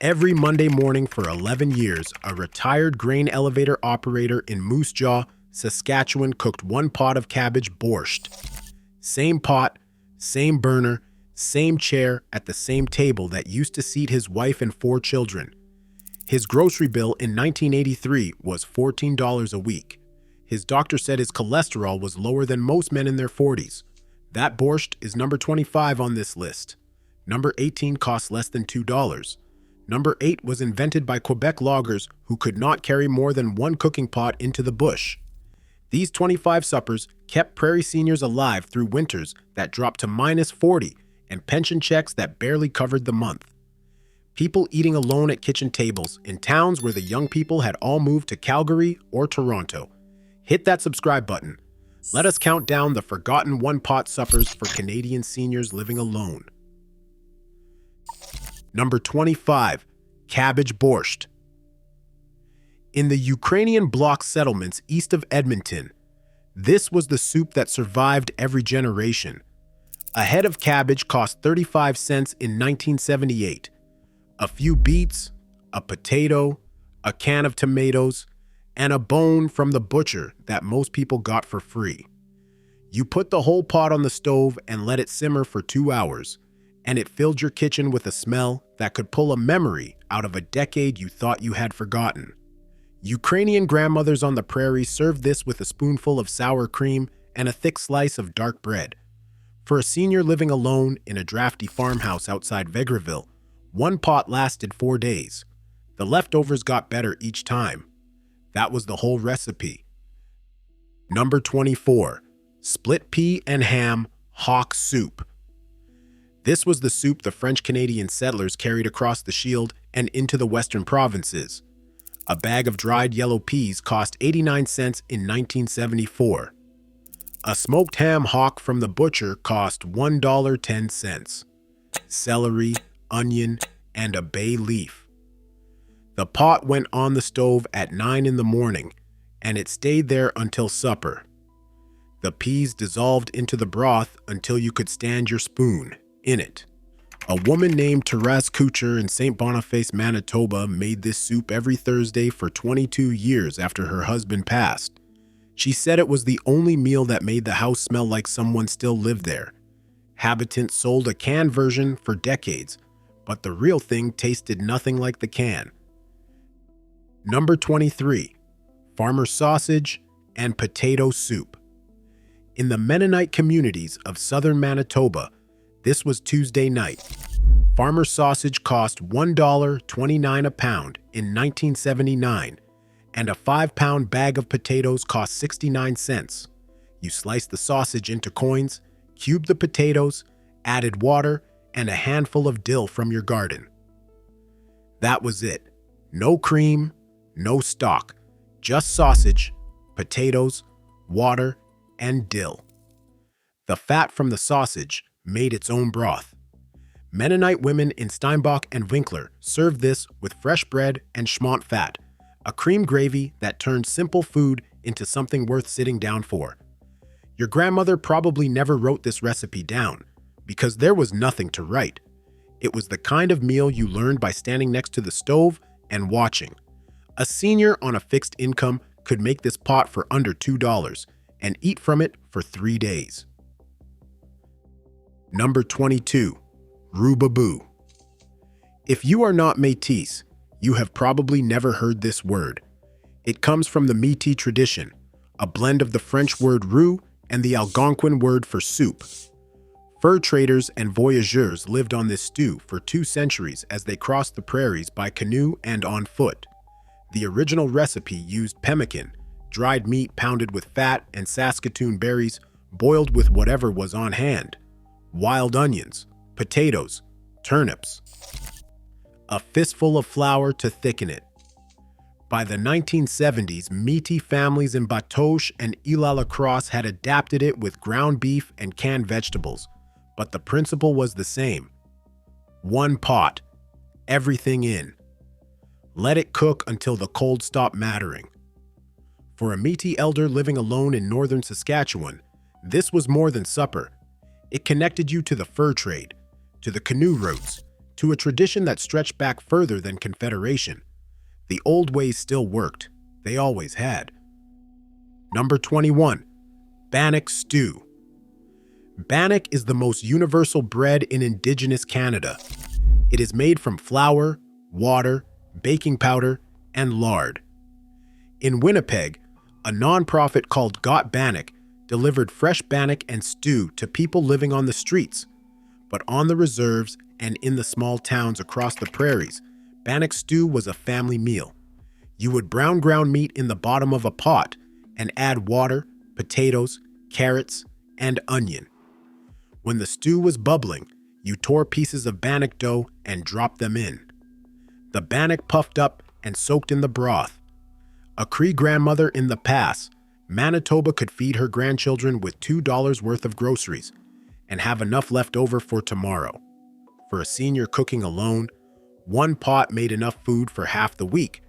Every Monday morning for 11 years, a retired grain elevator operator in Moose Jaw, Saskatchewan cooked one pot of cabbage borscht. Same pot, same burner, same chair at the same table that used to seat his wife and 4 children. His grocery bill in 1983 was $14 a week. His doctor said his cholesterol was lower than most men in their 40s. That borscht is number 25 on this list. Number 18 costs less than $2. Number 8 was invented by Quebec loggers who could not carry more than one cooking pot into the bush. These 25 suppers kept Prairie seniors alive through winters that dropped to -40 and pension checks that barely covered the month. People eating alone at kitchen tables in towns where the young people had all moved to Calgary or Toronto. Hit that subscribe button. Let us count down the forgotten one-pot suppers for Canadian seniors living alone. Number 25, cabbage borscht. In the Ukrainian bloc settlements east of Edmonton, this was the soup that survived every generation. A head of cabbage cost 35 cents in 1978. A few beets, a potato, a can of tomatoes, and a bone from the butcher that most people got for free. You put the whole pot on the stove and let it simmer for 2 hours, and it filled your kitchen with a smell that could pull a memory out of a decade you thought you had forgotten. Ukrainian grandmothers on the prairie served this with a spoonful of sour cream and a thick slice of dark bread. For a senior living alone in a drafty farmhouse outside Vegreville, one pot lasted 4 days. The leftovers got better each time. That was the whole recipe. Number 24, split pea and ham hock soup. This was the soup the French-Canadian settlers carried across the Shield and into the western provinces. A bag of dried yellow peas cost 89 cents in 1974. A smoked ham hock from the butcher cost $1.10. Celery, onion, and a bay leaf. The pot went on the stove at 9 in the morning, and it stayed there until supper. The peas dissolved into the broth until you could stand your spoon in it. A woman named Therese Couture in St. Boniface, Manitoba made this soup every Thursday for 22 years after her husband passed. She said it was the only meal that made the house smell like someone still lived there. Habitants sold a canned version for decades, but the real thing tasted nothing like the can. Number 23, farmer sausage and potato soup. In the Mennonite communities of southern Manitoba, this was Tuesday night. Farmer sausage cost $1.29 a pound in 1979, and a 5-pound bag of potatoes cost 69 cents. You sliced the sausage into coins, cubed the potatoes, added water, and a handful of dill from your garden. That was it. No cream, no stock, just sausage, potatoes, water, and dill. The fat from the sausage made its own broth. Mennonite women in Steinbach and Winkler served this with fresh bread and schmont fat, a cream gravy that turned simple food into something worth sitting down for. Your grandmother probably never wrote this recipe down, because there was nothing to write. It was the kind of meal you learned by standing next to the stove and watching. A senior on a fixed income could make this pot for under $2 and eat from it for 3 days. Number 22, Rubaboo. If you are not Métis, you have probably never heard this word. It comes from the Métis tradition, a blend of the French word roux and the Algonquin word for soup. Fur traders and voyageurs lived on this stew for 2 centuries as they crossed the prairies by canoe and on foot. The original recipe used pemmican, dried meat pounded with fat and Saskatoon berries, boiled with whatever was on hand. Wild onions, potatoes, turnips. A fistful of flour to thicken it. By the 1970s, Métis families in Batoche and Île-à-la-Crosse had adapted it with ground beef and canned vegetables, but the principle was the same. One pot, everything in. Let it cook until the cold stopped mattering. For a Métis elder living alone in northern Saskatchewan, this was more than supper. It connected you to the fur trade, to the canoe routes, to a tradition that stretched back further than Confederation. The old ways still worked. They always had. Number 21. Bannock stew. Bannock is the most universal bread in Indigenous Canada. It is made from flour, water, baking powder, and lard. In Winnipeg, a nonprofit called Got Bannock delivered fresh bannock and stew to people living on the streets. But on the reserves and in the small towns across the prairies, bannock stew was a family meal. You would brown ground meat in the bottom of a pot and add water, potatoes, carrots, and onion. When the stew was bubbling, you tore pieces of bannock dough and dropped them in. The bannock puffed up and soaked in the broth. A Cree grandmother in the pass, Manitoba, could feed her grandchildren with $2 worth of groceries and have enough left over for tomorrow. For a senior cooking alone, one pot made enough food for half the week.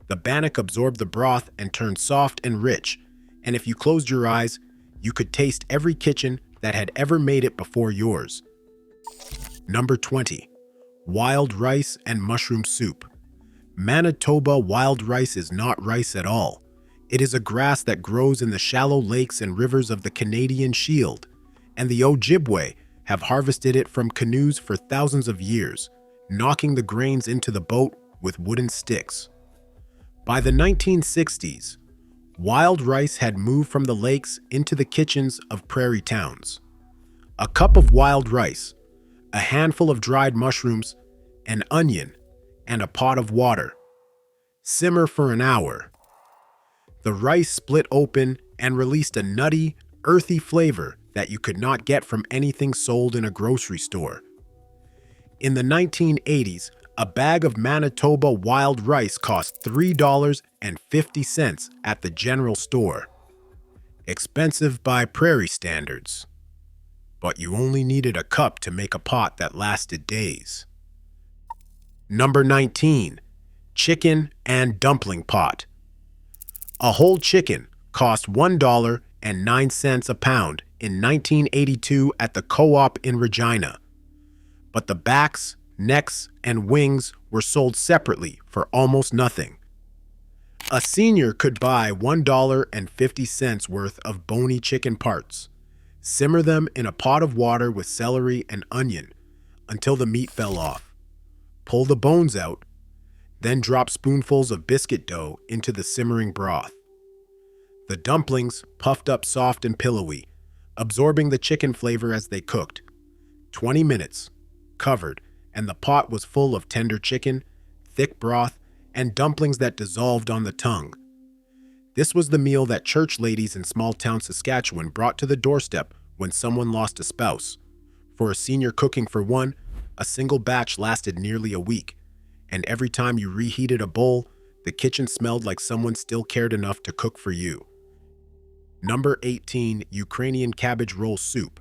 The bannock absorbed the broth and turned soft and rich, and if you closed your eyes, you could taste every kitchen that had ever made it before yours. Number 20. Wild rice and mushroom soup. Manitoba wild rice is not rice at all. It is a grass that grows in the shallow lakes and rivers of the Canadian Shield, and the Ojibwe have harvested it from canoes for thousands of years, knocking the grains into the boat with wooden sticks. By the 1960s, wild rice had moved from the lakes into the kitchens of prairie towns. A cup of wild rice, a handful of dried mushrooms, an onion, and a pot of water. Simmer for an hour. The rice split open and released a nutty, earthy flavor that you could not get from anything sold in a grocery store. In the 1980s, a bag of Manitoba wild rice cost $3.50 at the general store. Expensive by prairie standards. But you only needed a cup to make a pot that lasted days. Number 19. Chicken and dumpling pot. A whole chicken cost $1.09 a pound in 1982 at the Co-op in Regina. But the backs, necks, and wings were sold separately for almost nothing. A senior could buy $1.50 worth of bony chicken parts, simmer them in a pot of water with celery and onion until the meat fell off. Pull the bones out, then drop spoonfuls of biscuit dough into the simmering broth. The dumplings puffed up soft and pillowy, absorbing the chicken flavor as they cooked. 20 minutes, covered, and the pot was full of tender chicken, thick broth, and dumplings that dissolved on the tongue. This was the meal that church ladies in small-town Saskatchewan brought to the doorstep when someone lost a spouse. For a senior cooking for one, a single batch lasted nearly a week, and every time you reheated a bowl, the kitchen smelled like someone still cared enough to cook for you. Number 18. Ukrainian cabbage roll soup.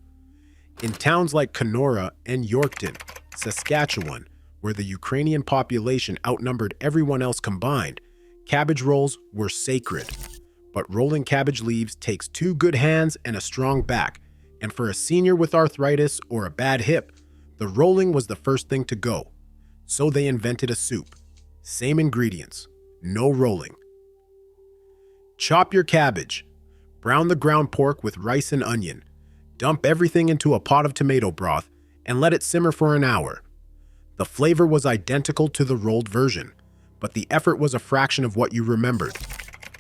In towns like Kenora and Yorkton, Saskatchewan, where the Ukrainian population outnumbered everyone else combined, cabbage rolls were sacred. But rolling cabbage leaves takes 2 good hands and a strong back, and for a senior with arthritis or a bad hip, the rolling was the first thing to go. So they invented a soup. Same ingredients, no rolling. Chop your cabbage. Brown the ground pork with rice and onion. Dump everything into a pot of tomato broth and let it simmer for an hour. The flavor was identical to the rolled version, but the effort was a fraction of what you remembered.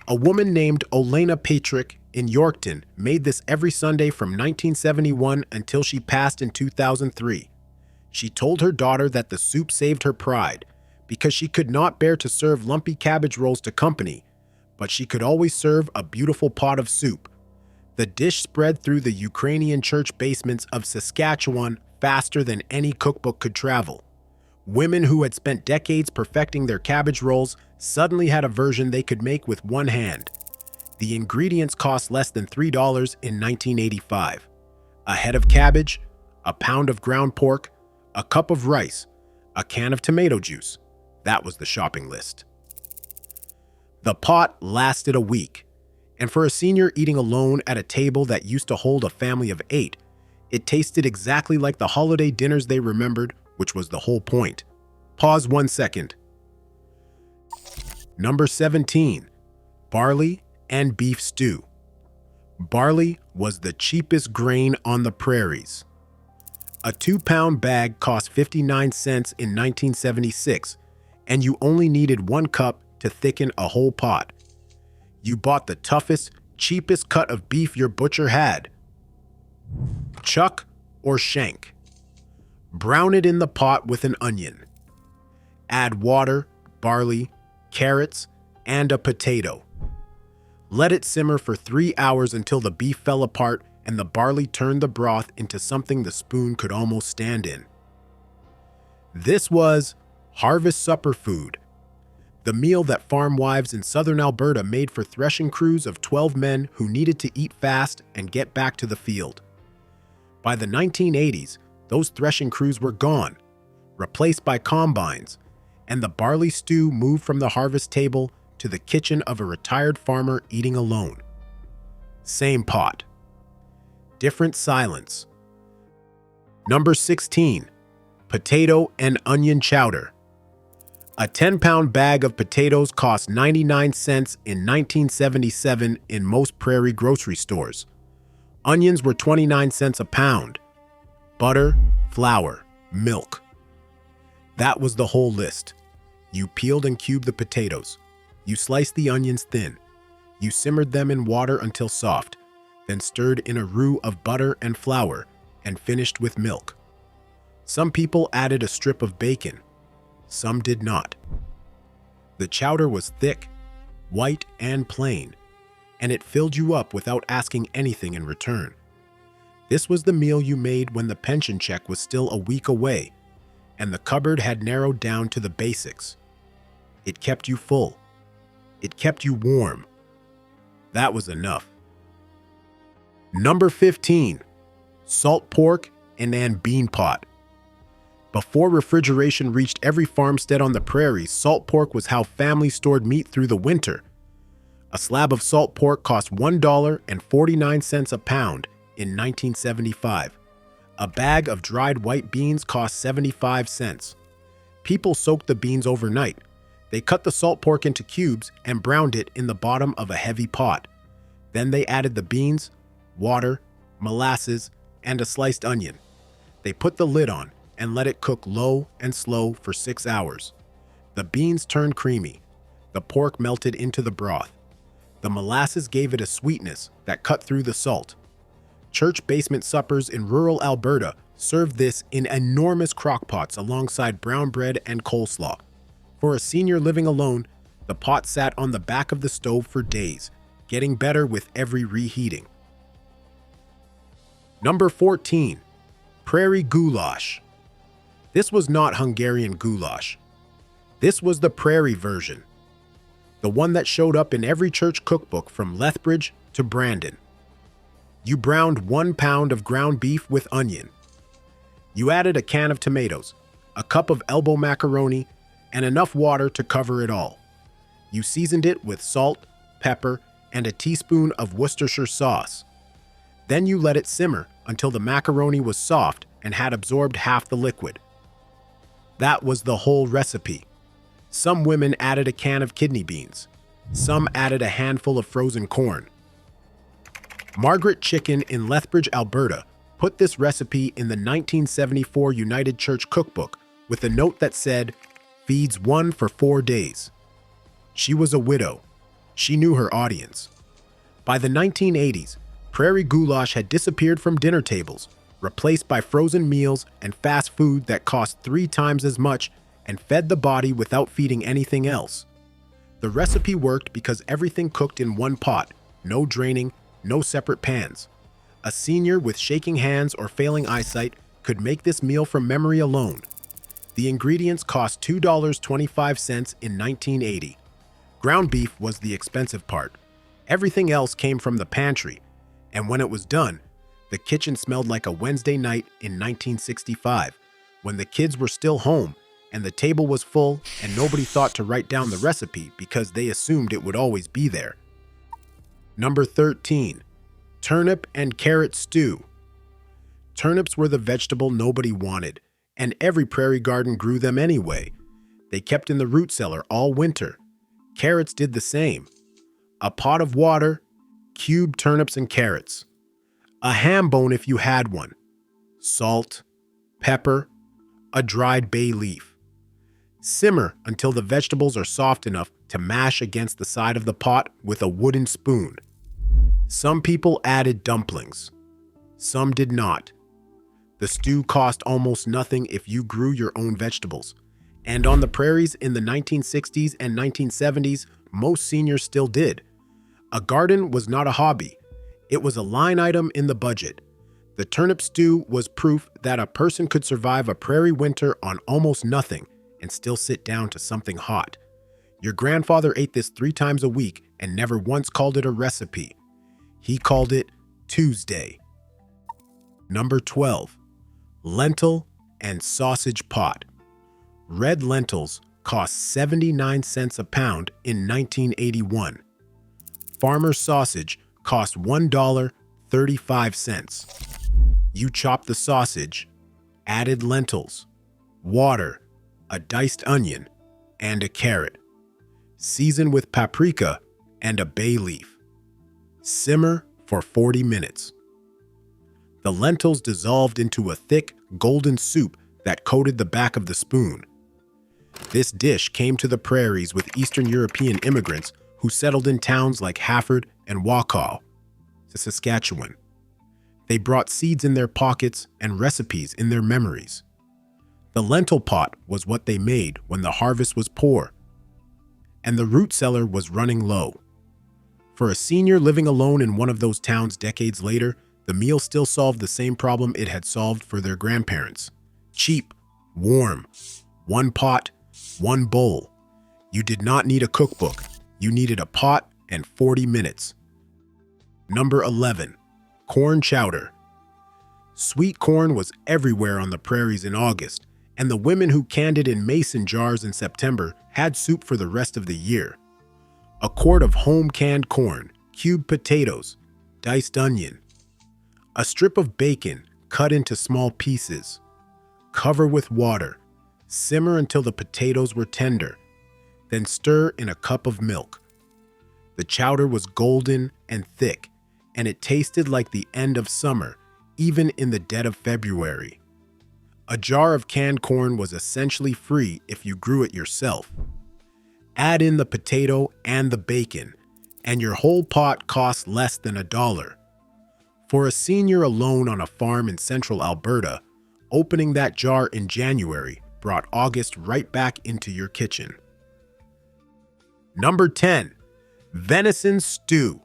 A woman named Olena Patrick in Yorkton made this every Sunday from 1971 until she passed in 2003. She told her daughter that the soup saved her pride because she could not bear to serve lumpy cabbage rolls to company, but she could always serve a beautiful pot of soup. The dish spread through the Ukrainian church basements of Saskatchewan faster than any cookbook could travel. Women who had spent decades perfecting their cabbage rolls suddenly had a version they could make with one hand. The ingredients cost less than $3 in 1985. A head of cabbage, a pound of ground pork, a cup of rice, a can of tomato juice. That was the shopping list. The pot lasted a week, and for a senior eating alone at a table that used to hold a family of 8, it tasted exactly like the holiday dinners they remembered which was the whole point. Pause 1 second. Number 17. Barley and beef stew. Barley was the cheapest grain on the prairies. A 2-pound bag cost 59 cents in 1976, and you only needed 1 cup to thicken a whole pot. You bought the toughest, cheapest cut of beef your butcher had. Chuck or shank. Brown it in the pot with an onion. Add water, barley, carrots, and a potato. Let it simmer for 3 hours until the beef fell apart and the barley turned the broth into something the spoon could almost stand in. This was harvest supper food, the meal that farm wives in southern Alberta made for threshing crews of 12 men who needed to eat fast and get back to the field. By the 1980s, those threshing crews were gone, replaced by combines, and the barley stew moved from the harvest table to the kitchen of a retired farmer eating alone. Same pot. Different silence. Number 16. Potato and onion chowder. A 10-pound bag of potatoes cost 99 cents in 1977 in most Prairie grocery stores. Onions were 29 cents a pound. Butter, flour, milk. That was the whole list. You peeled and cubed the potatoes. You sliced the onions thin. You simmered them in water until soft, then stirred in a roux of butter and flour, and finished with milk. Some people added a strip of bacon. Some did not. The chowder was thick, white, and plain, and it filled you up without asking anything in return. This was the meal you made when the pension check was still a week away, and the cupboard had narrowed down to the basics. It kept you full. It kept you warm. That was enough. Number 15. Salt pork and bean pot. Before refrigeration reached every farmstead on the prairie, salt pork was how families stored meat through the winter. A slab of salt pork cost $1.49 a pound in 1975. A bag of dried white beans cost 75 cents. People soaked the beans overnight. They cut the salt pork into cubes and browned it in the bottom of a heavy pot. Then they added the beans, water, molasses, and a sliced onion. They put the lid on and let it cook low and slow for 6 hours. The beans turned creamy. The pork melted into the broth. The molasses gave it a sweetness that cut through the salt. Church basement suppers in rural Alberta served this in enormous crockpots alongside brown bread and coleslaw. For a senior living alone, the pot sat on the back of the stove for days, getting better with every reheating. Number 14. Prairie goulash. This was not Hungarian goulash. This was the Prairie version, the one that showed up in every church cookbook from Lethbridge to Brandon. You browned 1 pound of ground beef with onion. You added a can of tomatoes, a cup of elbow macaroni, and enough water to cover it all. You seasoned it with salt, pepper, and a teaspoon of Worcestershire sauce. Then you let it simmer until the macaroni was soft and had absorbed half the liquid. That was the whole recipe. Some women added a can of kidney beans. Some added a handful of frozen corn. Margaret Chicken in Lethbridge, Alberta, put this recipe in the 1974 United Church Cookbook with a note that said, "Feeds one for 4 days." She was a widow. She knew her audience. By the 1980s, Prairie goulash had disappeared from dinner tables, replaced by frozen meals and fast food that cost 3 times as much and fed the body without feeding anything else. The recipe worked because everything cooked in one pot, no draining, no separate pans. A senior with shaking hands or failing eyesight could make this meal from memory alone. The ingredients cost $2.25 in 1980. Ground beef was the expensive part. Everything else came from the pantry, and when it was done, the kitchen smelled like a Wednesday night in 1965, when the kids were still home and the table was full and nobody thought to write down the recipe because they assumed it would always be there. Number 13. Turnip and carrot stew. Turnips were the vegetable nobody wanted, and every prairie garden grew them anyway. They kept in the root cellar all winter. Carrots did the same. A pot of water, cubed turnips and carrots. A ham bone if you had one. Salt, pepper, a dried bay leaf. Simmer until the vegetables are soft enough to mash against the side of the pot with a wooden spoon. Some people added dumplings. Some did not. The stew cost almost nothing if you grew your own vegetables. And on the prairies in the 1960s and 1970s, most seniors still did. A garden was not a hobby. It was a line item in the budget. The turnip stew was proof that a person could survive a prairie winter on almost nothing and still sit down to something hot. Your grandfather ate this 3 times a week and never once called it a recipe. He called it Tuesday. Number 12. Lentil and sausage pot. Red lentils cost 79 cents a pound in 1981. Farmer sausage cost $1.35. You chop the sausage, added lentils, water, a diced onion, and a carrot. Season with paprika and a bay leaf. Simmer for 40 minutes. The lentils dissolved into a thick, golden soup that coated the back of the spoon. This dish came to the prairies with Eastern European immigrants who settled in towns like Hafford and Waukau, Saskatchewan. They brought seeds in their pockets and recipes in their memories. The lentil pot was what they made when the harvest was poor, and the root cellar was running low. For a senior living alone in one of those towns decades later, the meal still solved the same problem it had solved for their grandparents. Cheap, warm, one pot, one bowl. You did not need a cookbook. You needed a pot and 40 minutes. Number 11. Corn chowder. Sweet corn was everywhere on the prairies in August, and the women who canned it in mason jars in September had soup for the rest of the year. A quart of home-canned corn, cubed potatoes, diced onion, a strip of bacon cut into small pieces. Cover with water. Simmer until the potatoes were tender. Then stir in a cup of milk. The chowder was golden and thick, and it tasted like the end of summer, even in the dead of February. A jar of canned corn was essentially free if you grew it yourself. Add in the potato and the bacon, and your whole pot costs less than $1. For a senior alone on a farm in central Alberta, opening that jar in January brought August right back into your kitchen. Number 10. Venison stew.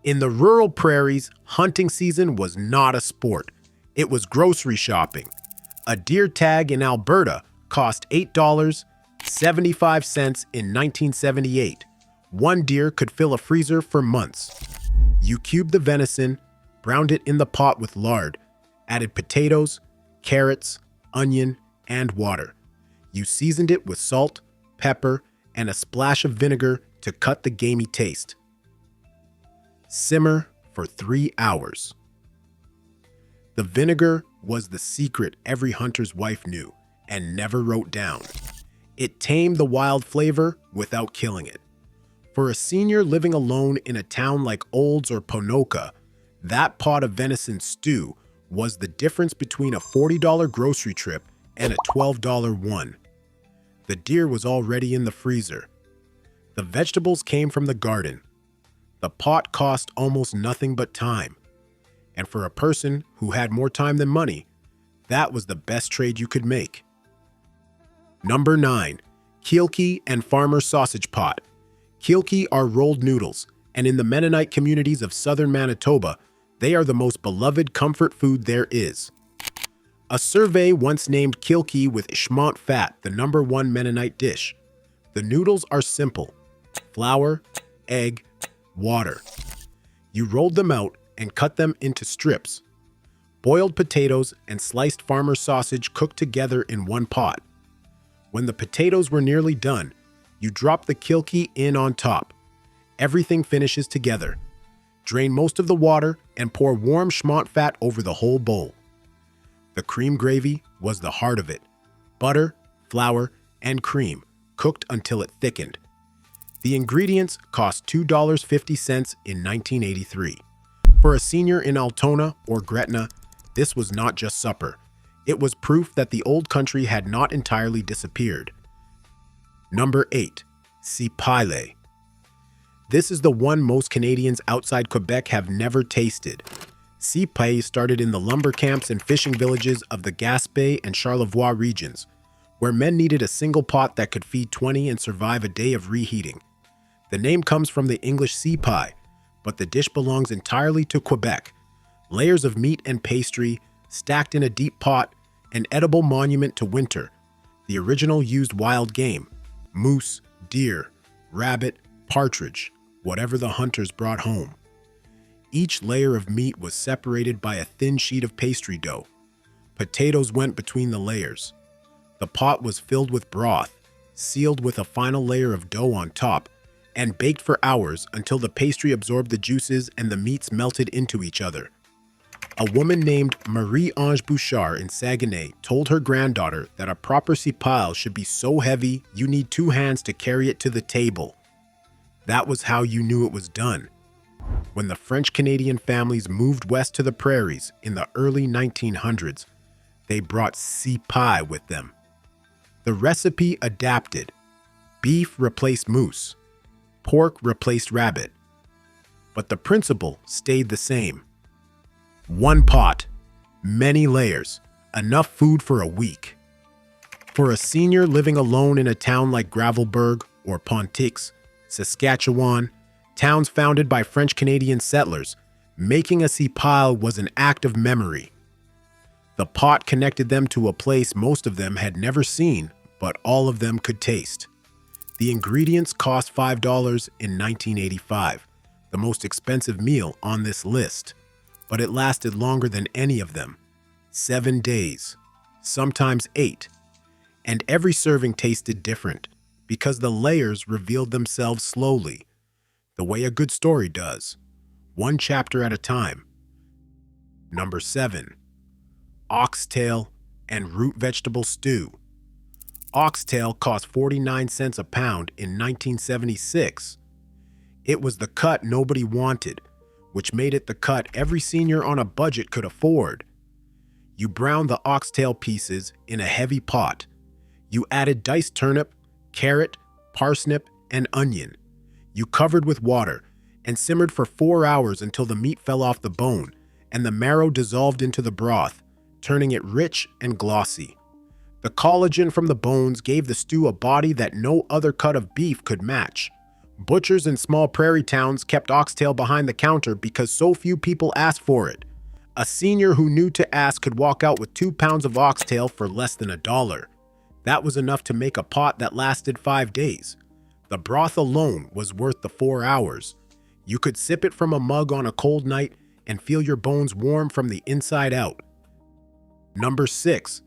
In the rural prairies, hunting season was not a sport. It was grocery shopping. A deer tag in Alberta cost $8.75 in 1978. One deer could fill a freezer for months. You cubed the venison, browned it in the pot with lard, added potatoes, carrots, onion, and water. You seasoned it with salt, pepper, and a splash of vinegar to cut the gamey taste. Simmer for 3 hours. The vinegar was the secret every hunter's wife knew and never wrote down. It tamed the wild flavor without killing it. For a senior living alone in a town like Olds or Ponoka, that pot of venison stew was the difference between a $40 grocery trip and a $12 one. The deer was already in the freezer. The vegetables came from the garden. The pot cost almost nothing but time. And for a person who had more time than money, that was the best trade you could make. Number 9. Kielke and farmer sausage pot. Kielke are rolled noodles, and in the Mennonite communities of southern Manitoba, they are the most beloved comfort food there is. A survey once named Kielke with Schmont fat the number 1 Mennonite dish. The noodles are simple: flour, egg, water. You rolled them out and cut them into strips. Boiled potatoes and sliced farmer sausage cooked together in one pot. When the potatoes were nearly done, you drop the Kielke in on top. Everything finishes together. Drain most of the water and pour warm Schmont fat over the whole bowl. The cream gravy was the heart of it. Butter, flour, and cream, cooked until it thickened. The ingredients cost $2.50 in 1983. For a senior in Altona or Gretna, this was not just supper. It was proof that the old country had not entirely disappeared. Number 8. Cipaille. This is the one most Canadians outside Quebec have never tasted. Cipaille started in the lumber camps and fishing villages of the Gaspé and Charlevoix regions, where men needed a single pot that could feed 20 and survive a day of reheating. The name comes from the English cipaille, but the dish belongs entirely to Quebec. Layers of meat and pastry, stacked in a deep pot, an edible monument to winter. The original used wild game, moose, deer, rabbit, partridge, whatever the hunters brought home. Each layer of meat was separated by a thin sheet of pastry dough. Potatoes went between the layers. The pot was filled with broth, sealed with a final layer of dough on top, and baked for hours until the pastry absorbed the juices and the meats melted into each other. A woman named Marie-Ange Bouchard in Saguenay told her granddaughter that a proper cipaille should be so heavy you need 2 hands to carry it to the table. That was how you knew it was done. When the French-Canadian families moved west to the prairies in the early 1900s, they brought cipaille with them. The recipe adapted. Beef replaced moose. Pork replaced rabbit. But the principle stayed the same. 1 pot, many layers, enough food for a week. For a senior living alone in a town like Gravelbourg or Pontiac, Saskatchewan, towns founded by French-Canadian settlers, making a cipaille was an act of memory. The pot connected them to a place most of them had never seen, but all of them could taste. The ingredients cost $5 in 1985, the most expensive meal on this list, but it lasted longer than any of them. 7 days, sometimes 8, and every serving tasted different because the layers revealed themselves slowly, the way a good story does, 1 chapter at a time. Number 7. Oxtail and root vegetable stew. Oxtail cost 49 cents a pound in 1976. It was the cut nobody wanted, which made it the cut every senior on a budget could afford. You browned the oxtail pieces in a heavy pot. You added diced turnip, carrot, parsnip, and onion. You covered with water and simmered for 4 hours until the meat fell off the bone and the marrow dissolved into the broth, turning it rich and glossy. The collagen from the bones gave the stew a body that no other cut of beef could match. Butchers in small prairie towns kept oxtail behind the counter because so few people asked for it. A senior who knew to ask could walk out with 2 pounds of oxtail for less than $1. That was enough to make a pot that lasted 5 days. The broth alone was worth the 4 hours. You could sip it from a mug on a cold night and feel your bones warm from the inside out. Number 6.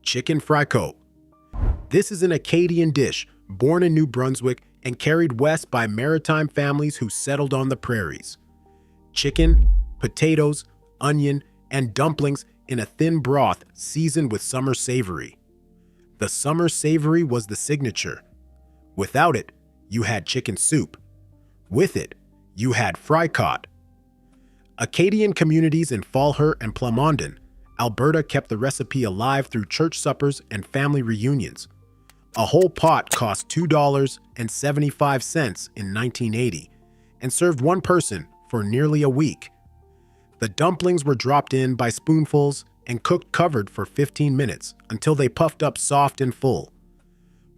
Chicken fricot. This is an Acadian dish, born in New Brunswick and carried west by Maritime families who settled on the prairies. Chicken, potatoes, onion, and dumplings in a thin broth seasoned with summer savory. The summer savory was the signature. Without it, you had chicken soup. With it, you had fricot. Acadian communities in Fallher and Plamondon, Alberta kept the recipe alive through church suppers and family reunions. A whole pot cost $2.75 in 1980 and served 1 person for nearly a week. The dumplings were dropped in by spoonfuls and cooked covered for 15 minutes until they puffed up soft and full.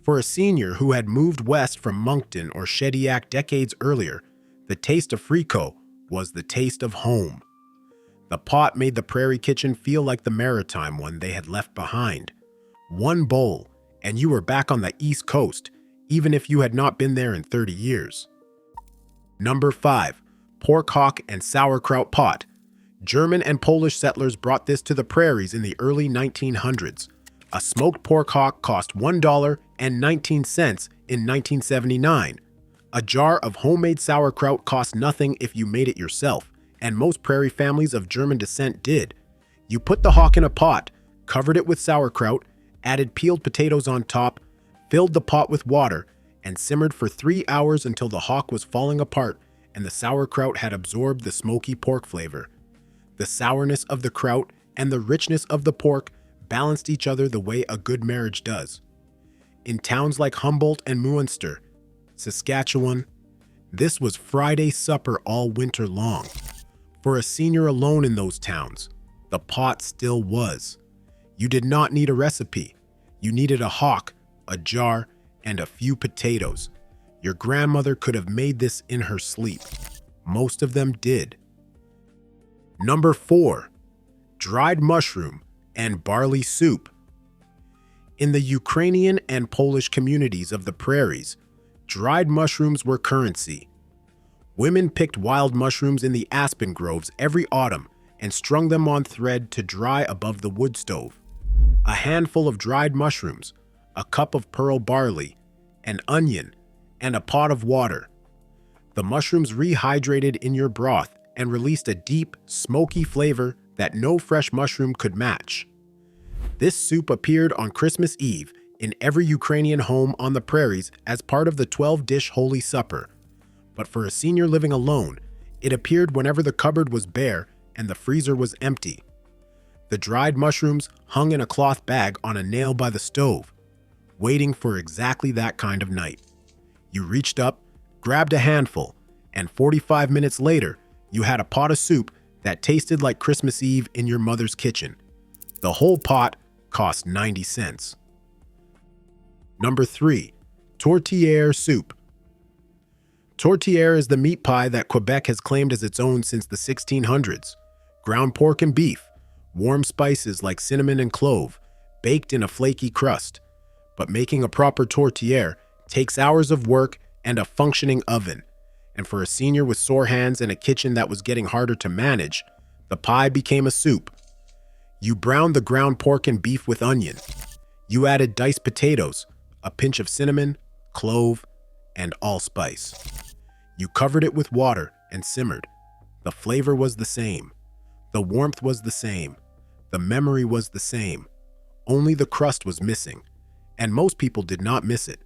For a senior who had moved west from Moncton or Shediac decades earlier, the taste of fricot was the taste of home. The pot made the prairie kitchen feel like the Maritime one they had left behind. 1 bowl, and you were back on the East Coast, even if you had not been there in 30 years. Number 5. Pork hock and sauerkraut pot. German and Polish settlers brought this to the prairies in the early 1900s. A smoked pork hock cost $1.19 in 1979. A jar of homemade sauerkraut cost nothing if you made it yourself, and most prairie families of German descent did. You put the hock in a pot, covered it with sauerkraut, added peeled potatoes on top, filled the pot with water, and simmered for 3 hours until the hock was falling apart and the sauerkraut had absorbed the smoky pork flavor. The sourness of the kraut and the richness of the pork balanced each other the way a good marriage does. In towns like Humboldt and Muenster, Saskatchewan, this was Friday supper all winter long. For a senior alone in those towns, the pot still was. You did not need a recipe. You needed a hock, a jar, and a few potatoes. Your grandmother could have made this in her sleep. Most of them did. Number 4. Dried mushroom and barley soup. In the Ukrainian and Polish communities of the prairies, dried mushrooms were currency. Women picked wild mushrooms in the aspen groves every autumn and strung them on thread to dry above the wood stove. A handful of dried mushrooms, a cup of pearl barley, an onion, and a pot of water. The mushrooms rehydrated in your broth and released a deep, smoky flavor that no fresh mushroom could match. This soup appeared on Christmas Eve in every Ukrainian home on the prairies as part of the 12-dish Holy Supper. But for a senior living alone, it appeared whenever the cupboard was bare and the freezer was empty. The dried mushrooms hung in a cloth bag on a nail by the stove, waiting for exactly that kind of night. You reached up, grabbed a handful, and 45 minutes later, you had a pot of soup that tasted like Christmas Eve in your mother's kitchen. The whole pot cost 90 cents. Number 3. Tourtière soup. Tourtière is the meat pie that Quebec has claimed as its own since the 1600s. Ground pork and beef, warm spices like cinnamon and clove, baked in a flaky crust. But making a proper tourtière takes hours of work and a functioning oven. And for a senior with sore hands and a kitchen that was getting harder to manage, the pie became a soup. You browned the ground pork and beef with onion. You added diced potatoes, a pinch of cinnamon, clove, and allspice. You covered it with water and simmered. The flavor was the same. The warmth was the same. The memory was the same. Only the crust was missing, and most people did not miss it.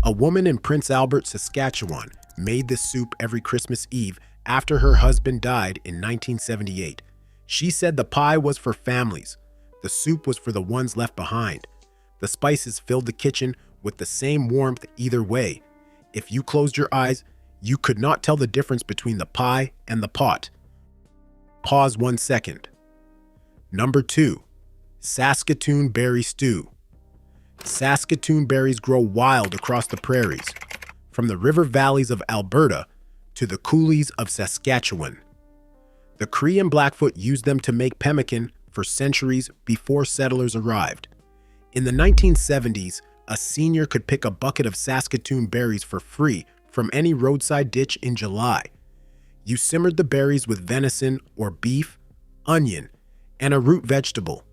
A woman in Prince Albert, Saskatchewan, made this soup every Christmas Eve after her husband died in 1978. She said the pie was for families. The soup was for the ones left behind. The spices filled the kitchen with the same warmth either way. If you closed your eyes, you could not tell the difference between the pie and the pot. Pause 1 second. Number 2. Saskatoon berry stew. Saskatoon berries grow wild across the prairies, from the river valleys of Alberta to the coulees of Saskatchewan. The Cree and Blackfoot used them to make pemmican for centuries before settlers arrived. In the 1970s, a senior could pick a bucket of Saskatoon berries for free from any roadside ditch in July. You simmered the berries with venison or beef, onion, and a root vegetable.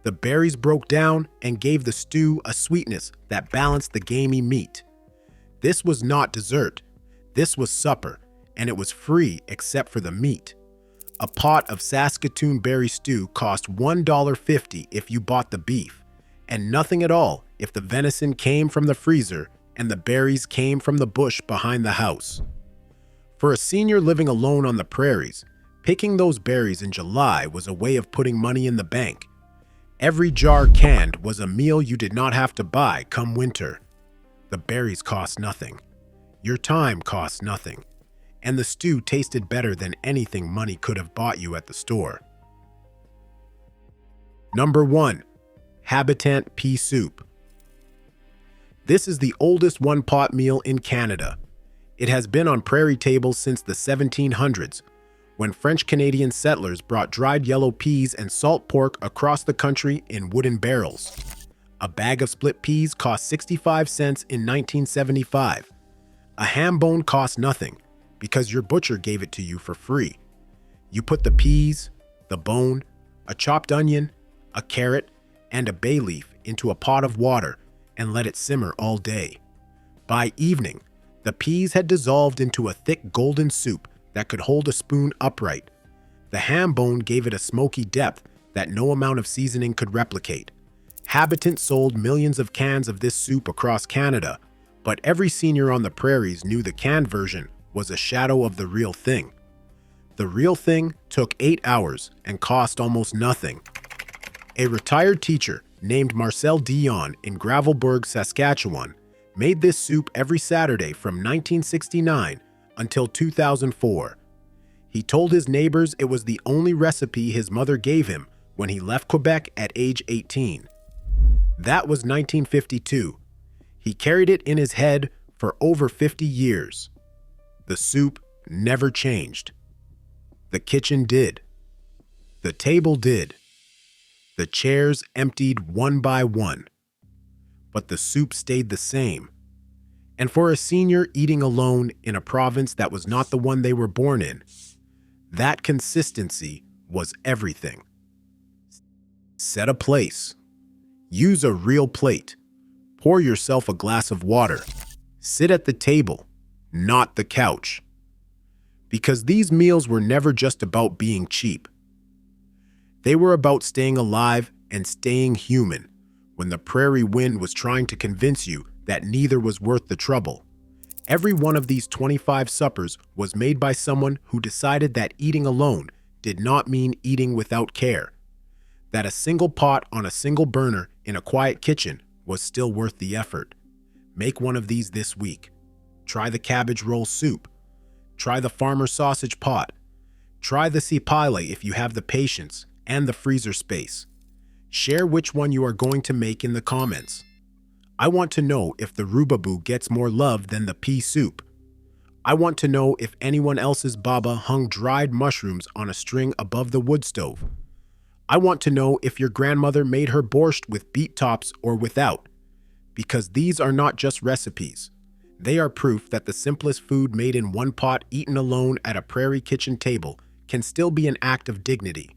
The berries broke down and gave the stew a sweetness that balanced the gamey meat. This was not dessert. This was supper, and it was free except for the meat. A pot of Saskatoon berry stew cost $1.50 if you bought the beef, and nothing at all if the venison came from the freezer and the berries came from the bush behind the house. For a senior living alone on the prairies, picking those berries in July was a way of putting money in the bank. Every jar canned was a meal you did not have to buy come winter. The berries cost nothing. Your time cost nothing. And the stew tasted better than anything money could have bought you at the store. Number 1. Habitant pea soup. This is the oldest one-pot meal in Canada. It has been on prairie tables since the 1700s, when French-Canadian settlers brought dried yellow peas and salt pork across the country in wooden barrels. A bag of split peas cost 65 cents in 1975. A ham bone cost nothing, because your butcher gave it to you for free. You put the peas, the bone, a chopped onion, a carrot, and a bay leaf into a pot of water and let it simmer all day. By evening, the peas had dissolved into a thick golden soup that could hold a spoon upright. The ham bone gave it a smoky depth that no amount of seasoning could replicate. Habitant sold millions of cans of this soup across Canada, but every senior on the prairies knew the canned version was a shadow of the real thing. The real thing took 8 hours and cost almost nothing. A retired teacher named Marcel Dion in Gravelbourg, Saskatchewan, made this soup every Saturday from 1969 until 2004. He told his neighbors it was the only recipe his mother gave him when he left Quebec at age 18. That was 1952. He carried it in his head for over 50 years. The soup never changed. The kitchen did. The table did. The chairs emptied one by one. But the soup stayed the same. And for a senior eating alone in a province that was not the one they were born in, that consistency was everything. Set a place. Use a real plate. Pour yourself a glass of water. Sit at the table, not the couch. Because these meals were never just about being cheap. They were about staying alive and staying human when the prairie wind was trying to convince you that neither was worth the trouble. Every one of these 25 suppers was made by someone who decided that eating alone did not mean eating without care, that a single pot on a single burner in a quiet kitchen was still worth the effort. Make one of these this week. Try the cabbage roll soup. Try the farmer sausage pot. Try the Cipaille if you have the patience and the freezer space. Share which one you are going to make in the comments. I want to know if the Rubaboo gets more love than the pea soup. I want to know if anyone else's baba hung dried mushrooms on a string above the wood stove. I want to know if your grandmother made her borscht with beet tops or without, because these are not just recipes. They are proof that the simplest food made in one pot eaten alone at a prairie kitchen table can still be an act of dignity.